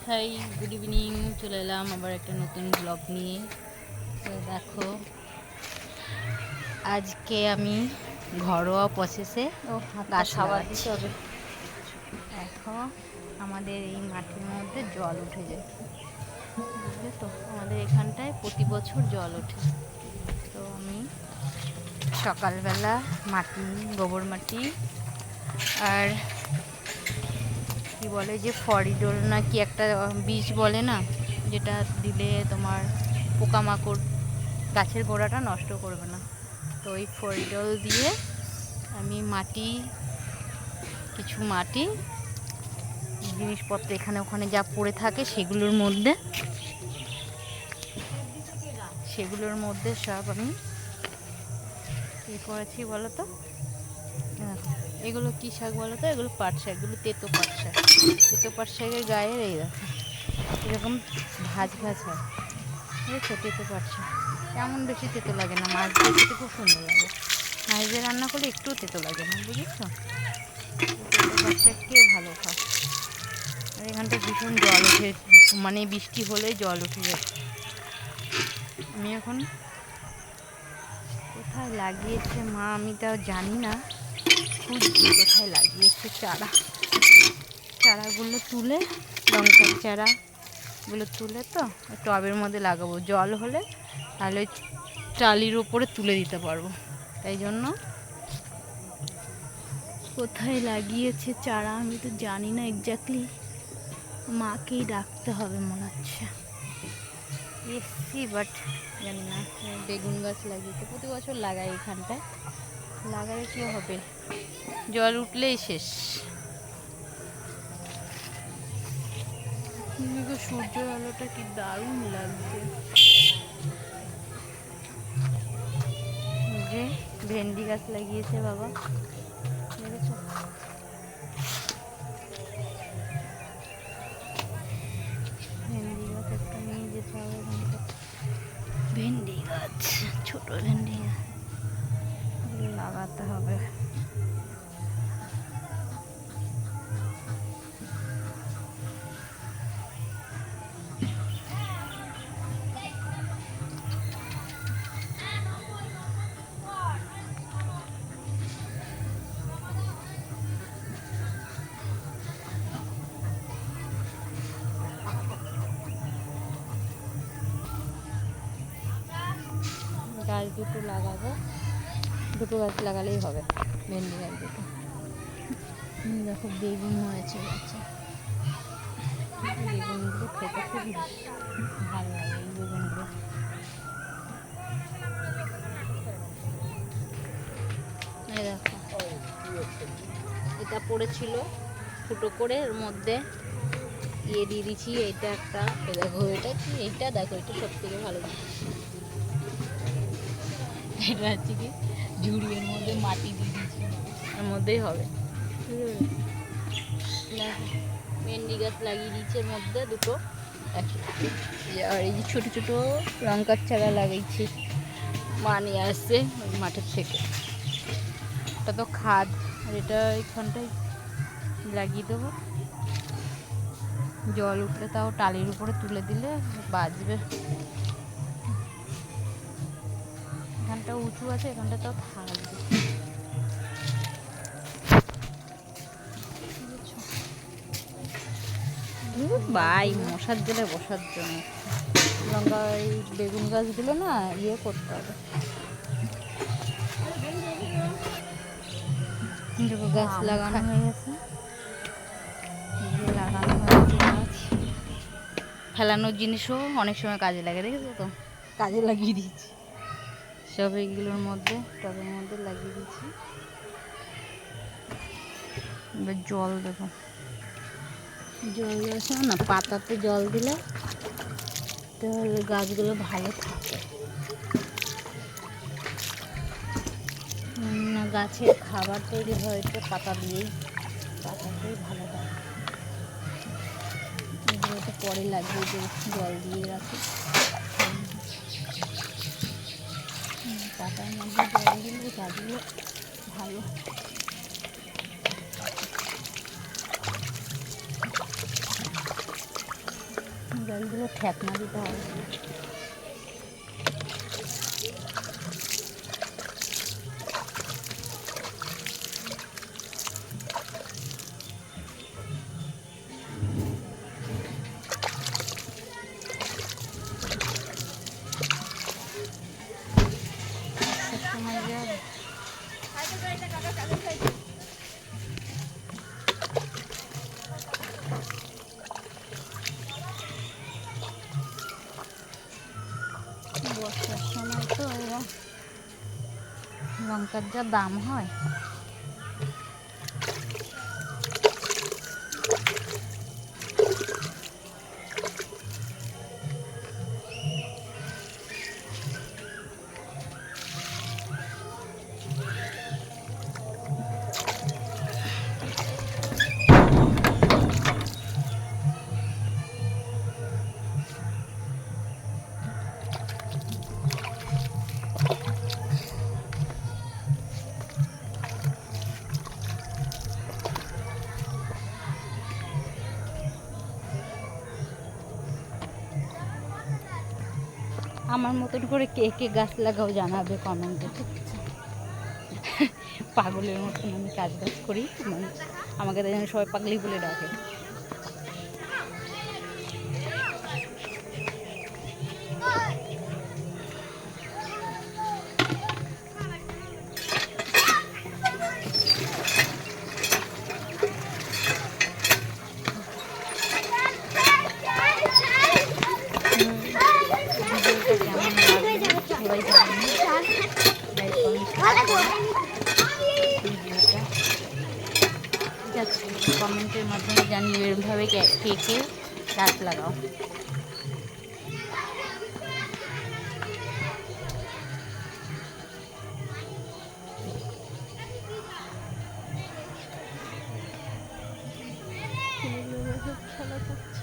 High, good evening. চলে এলাম আবার একটা নতুন ব্লগ নিয়ে। তো দেখো, আজকে আমি ঘরোয়া প্রসেসে গাছ লাগাচ্ছি। দেখো, আমাদের এই মাঠের মধ্যে জল উঠে যায়, বুঝলে তো? আমাদের এখানটায় প্রতি বছর জল ওঠে। তো আমি সকালবেলা মাটি, গোবর মাটি আর কি বলে যে ফরিডোল না কি একটা বীজ বলে না, যেটা দিলে তোমার পোকামাকড় গাছের গোড়াটা নষ্ট করবে না, তো ওই ফরিডোল দিয়ে আমি কিছু মাটি জিনিসপত্র এখানে ওখানে যা পড়ে থাকে সেগুলোর মধ্যে সব আমি কী করেছি বলো তো। এগুলো কী শাক বলো তো? এগুলো পাট শাক, এগুলো তেতো পাট শাক। তেতো পাট শাকের গায়ের এই দেখো এরকম ভাজ হয়, বুঝেছো? তেতো পাট শাক তেমন বেশি তেতো লাগে না, মাছ দিয়ে খেতে খুব সুন্দর লাগে। মাছ দিয়ে রান্না করলে একটুও তেতো লাগে না, বুঝেছো? তেতো পাট শাক খেয়ে ভালো খাও। আর এখানটা ভীষণ জল উঠে, মানে বৃষ্টি হলে জল উঠে যায়। আমি এখন কোথায় লাগিয়েছে মা আমি তাও জানি না, খুঁজছি কোথায় লাগিয়েছে চারাগুলো তুলে, লঙ্কার চারাগুলো তুলে তো টবের মধ্যে লাগাবো। জল হলে তাহলে টালির ওপরে তুলে দিতে পারবো। তাই জন্য কোথায় লাগিয়েছে চারা আমি তো জানি না এক্স্যাক্টলি, মাকেই ডাকতে হবে মনে হচ্ছে। এসছি বাট জানি না। বেগুন গাছ লাগিয়েছে, প্রতি বছর লাগাই এখানটায়, লাগালে কি হবে, জল উঠলেই শেষ। সূর্যের আলোটা কি দারুণ লাগছে। যে ভেন্ডি গাছ লাগিয়েছে বাবা, দেখেছো? ভেন্ডি গাছ একটা নিয়ে যেতে হবে, ভেন্ডি গাছ, ছোট ভেন্ডি লাগাতে হবে। গাছ দুটো লাগাবো, দুটো গাছ লাগালেই হবে, ভেন্ডি গাছ দুটো। দেখো বেগুন হয়েছে গাছে, বেগুনগুলো খেতে খুবই ভালো লাগে এই বেগুনগুলো। এই দেখো এটা পড়েছিল ফুটো করে, এর মধ্যে দিয়ে দিয়েছি এইটা একটা। দেখো এটা কি, এইটা দেখো, এটা সব থেকে ভালো জিনিস। এটা হচ্ছে কি ঝুড়ির মধ্যে মাটি দিয়ে দিয়েছি, এর মধ্যেই হবে। ভেন্ডি গাছ লাগিয়ে দিয়েছি এর মধ্যে দুটো একসাথে। আর এই যে ছোটো ছোটো লঙ্কার চারা লাগাইছি, মা নিয়ে আসছে ওই মাঠের থেকে। এটা তো খাদ, আর এটা এখানটায় লাগিয়ে দেবো। জল উঠলে তাও টালির উপরে তুলে দিলে বাঁচবে। এখানটা উঁচু আছে, এখানটা তাও থাকবে। বাই মশার জলে বসার জন্য লঙ্কা, এই বেগুন গাছগুলো না ইয়ে করতে হবে। গাছ লাগানো হয়ে গেছে, লাগানো হয়েছে গাছ। ফেলানোর জিনিসও অনেক সময় কাজে লাগে, দেখেছো তো? কাজে লাগিয়ে দিয়েছি সব, এইগুলোর মধ্যে টবের মধ্যে লাগিয়ে দিয়েছি। এবার জল দেবো, জল দেওয়ার সময় না পাতাতে জল দিলে তাহলে গাছগুলো ভালো থাকে না। গাছের খাবার তৈরি হয় তো পাতা দিয়েই, পাতাতেই ভালো হয়। এগুলো তো পরে লাগিয়ে দেবো, জল দিয়ে রাখি। পাতার মধ্যে জল দিলে গাছগুলো ভালো। গাছগুলো ঠেকনা দিতে হবে। বর্ষার সময় তো এবং লঙ্কার যা দাম হয়, আমার মতন করে কে কে গাছ লাগাও জানাবে কমেন্টে, ঠিক আছে? পাগলের মতন আমি কাজ বাজ করি, মানে আমাকে তাই জন্য সবাই পাগলি বলে ডাকে। কমেন্টের মাধ্যমে জানিয়ে এরভাবে কে কে গাছ লাগাও। খেলা করছে।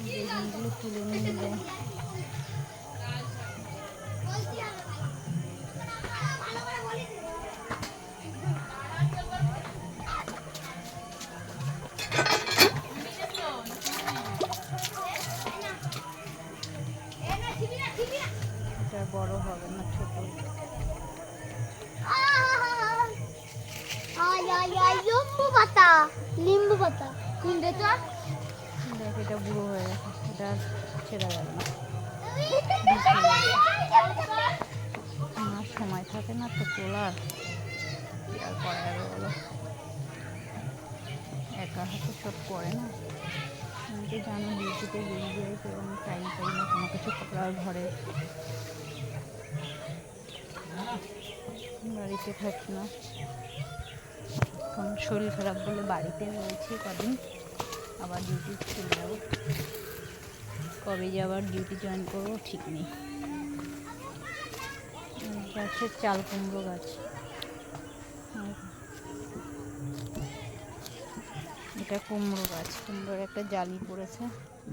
বেগুনগুলো তুলে নিয়ে যায়। এটা বড় হবে না, ছোট। লিম্বু পাতা, লিম্বু পাতা কিনবে তো। দেখ, এটা বুড়ো হয়ে গেছে, এটা ছেড়া যাবে না। আমার সময় থাকে না তো তোলার, আর করা যাবে বলো? একা হাতে সব করে না। আমি তো জানো ডিউটিতে বেরিয়ে যাই, তো আমি টাইম পাই না কোনো কিছু করার। ঘরে বাড়িতে থাকি না, এখন শরীর খারাপ বলে বাড়িতে রয়েছি কদিন, আবার ডিউটি চলে যাবো। কবে যে আবার ডিউটি জয়েন করবো ঠিক নেই। গাছের চাল কুমড়ো গাছ, এটা কুমড়ো গাছ। কুমড়োর একটা জালি পড়েছে,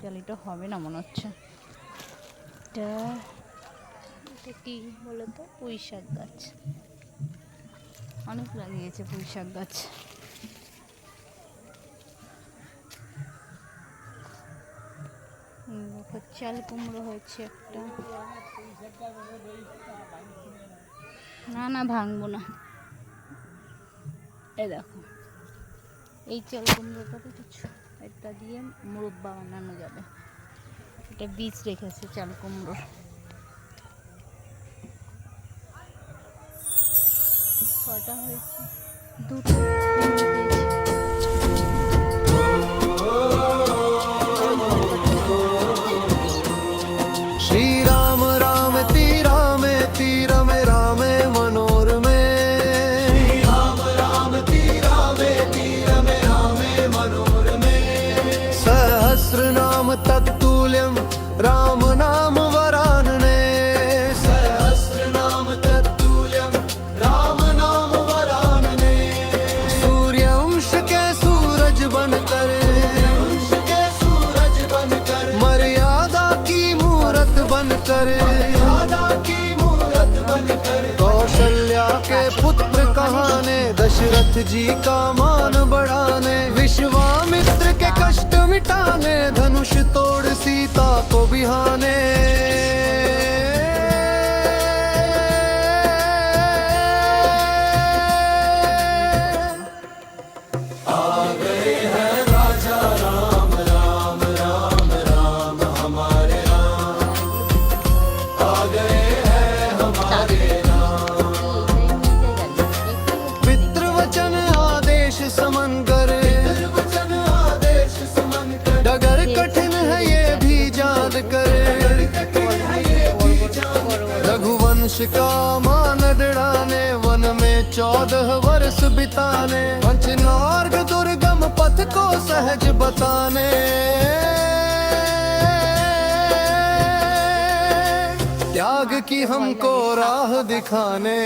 জালিটা হবে না মনে হচ্ছে। এটা কি বলো তো? পুঁই শাক গাছ, অনেক লাগিয়েছে পুঁই শাক গাছ। চাল কুমড়ো হয়েছে একটা। না না, ভাঙবো না। এই দেখো, এই চাল কুমড়োটা কিছু, এটা দিয়ে মুরব্বা বানানো যাবে। এটা বীজ রেখেছে চাল কুমড়োর। কটা হয়েছে? দুটো। श्री राम राम तीरा में तीर में रामे मनोरमे। श्री राम राम तीरा में तीर में रामे मनोरमे। सहस्र नाम तत्तुल्यं राम नाम वरानने। सहस्र नाम तत्तुल्यं राम नाम पुत्र कहाने, दशरथ जी का मान बढ़ाने, विश्वामित्र के कष्ट मिटाने, धनुष तोड़ सीता को बिहाने। पितृवचन आदेश समन करे, डगर कठिन है ये भी याद करे। रघुवंश का मान डराने, वन में 14 वर्ष बिताने, पंचनार्ग दुर्गम पथ को सहज बताने। त्याग की हमको राह दिखाने।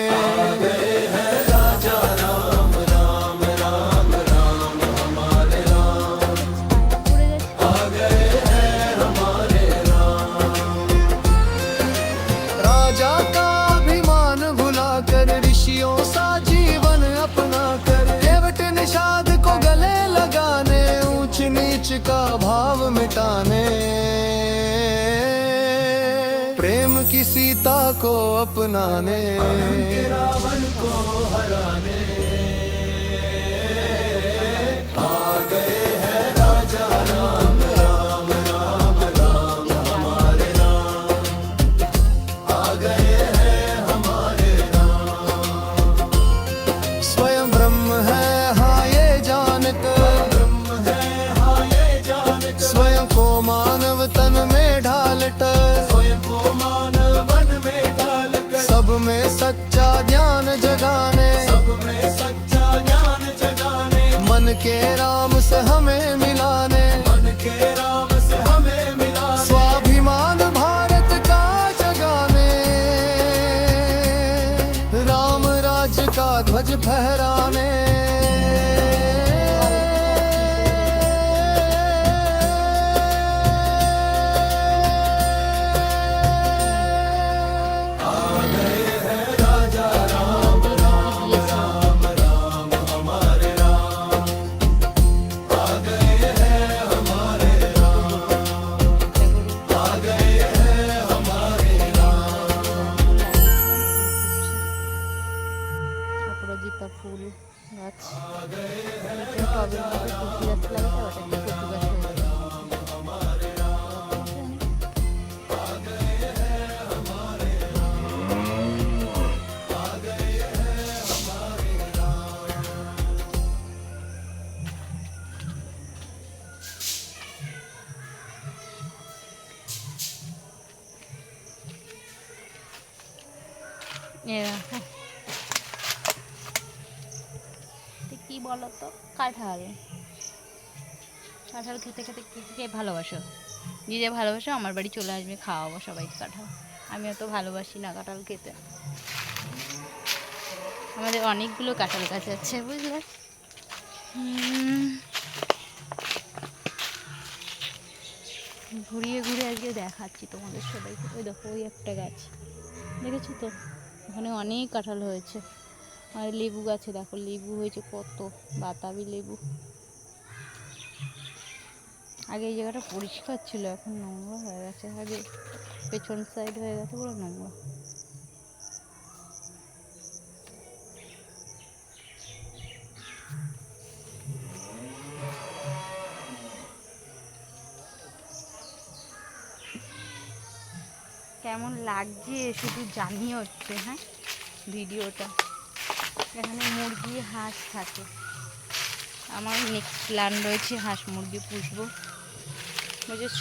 राजा का अभिमान भुला कर, ऋषियों सा जीवन अपना कर, केवट निषाद को गले लगाने, ऊंच नीच का भाव मिटाने। प्रेम की सीता को अपनाने, रावण को हराने। आ गए हैं राजा राम राम राम राम हमारे राम, आ गए हैं हमारे राम। स्वयं ब्रह्म है हाँ ये जानकर, ब्रह्म है हाँ ये जानकर, स्वयं को मानव तन में ढालकर, स्वयं को मानव मन में ढालकर, सब में सच्चा ज्ञान जगाने, सब में सच्चा ज्ञान जगाने। मन के राम से हमें मिलाने, मन के राम से हमें मिलाने। स्वाभिमान भारत का जगाने, राम राज्य का ध्वज फहराने। অপরাজিতা ফুল গাছ, টবের মধ্যে তুলসী গাছ লাগাতে, ওটা একটা কচু গাছ হয়ে গেছে। কি বলতো, কাঁঠাল কাঁঠাল খেতে খেতে কে ভালোবাসো? নিজে ভালোবাসো, আমার বাড়ি চলে আসবে, খাওয়াবো সবাইকে কাঁঠাল। আমি অত ভালোবাসি না কাঁঠাল খেতে। আমাদের অনেকগুলো কাঁঠাল গাছ আছে বুঝলে। ঘুরিয়ে ঘুরিয়ে আজকে দেখাচ্ছি তোমাদের সবাইকে। ওই দেখো ওই একটা গাছ দেখেছো তো, ওখানে অনেক কাঁঠাল হয়েছে। আর লেবু গাছে দেখো লেবু হয়েছে কত, বাতাবি লেবু। আগে এই জায়গাটা পরিষ্কার ছিল, এখন নোংরা হয়ে গেছে। আগে পেছন সাইড হয়ে গেছে পুরো নোংরা। কেমন লাগছে শুধু জানিয়ে হচ্ছে। হ্যাঁ, ভিডিওটা এখানে মুরগি হাঁস থাকে। আমার নেক্সট প্ল্যান রয়েছে হাঁস মুরগি পুষবো, বুঝেছ।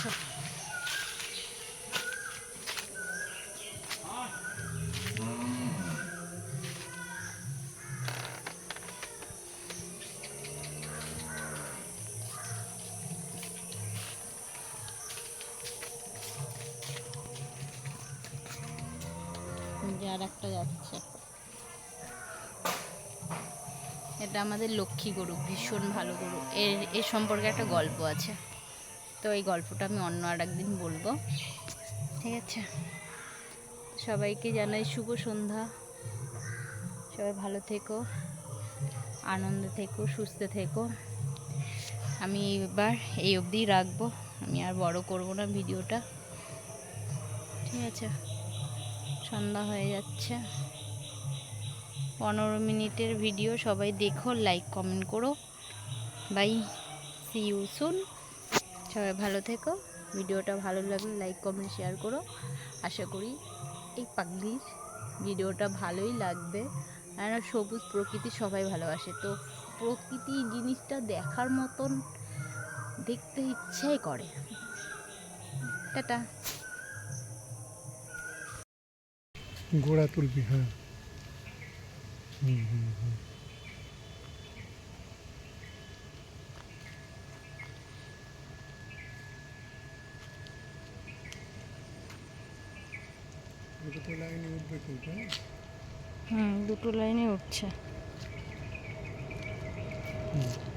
আর একটা যাচ্ছে, এটা আমাদের লক্ষ্মী গরু, ভীষণ ভালো গরু। এর সম্পর্কে একটা গল্প আছে, তো এই গল্পটা আমি অন্য আর একদিন বলবো, ঠিক আছে। সবাইকে জানাই শুভ সন্ধ্যা, সবাই ভালো থেকো, আনন্দে থেকো, সুস্থ থেকো। আমি এবার এই অবধি রাখবো, আমি আর বড় করব না ভিডিওটা, ঠিক আছে? সন্ধ্যা হয়ে যাচ্ছে, 15 মিনিটের ভিডিও। সবাই দেখো, লাইক কমেন্ট করো। Bye, see you soon. সবাই ভালো থেকো। ভিডিওটা ভালো লাগলে লাইক কমেন্ট শেয়ার করো। আশা করি এই পাগলির ভিডিওটা ভালোই লাগবে। আর সবুজ প্রকৃতি সবাই ভালোবাসে, তো প্রকৃতি জিনিসটা দেখার মতন দেখতে ইচ্ছাই করে। টাটা। গোড়া তুলবি, হ্যাঁ। হুম হুম হুম। দুটো লাইনে উঠবে কিন্তু, হ্যাঁ। দুটো লাইনে উঠছে। হুম।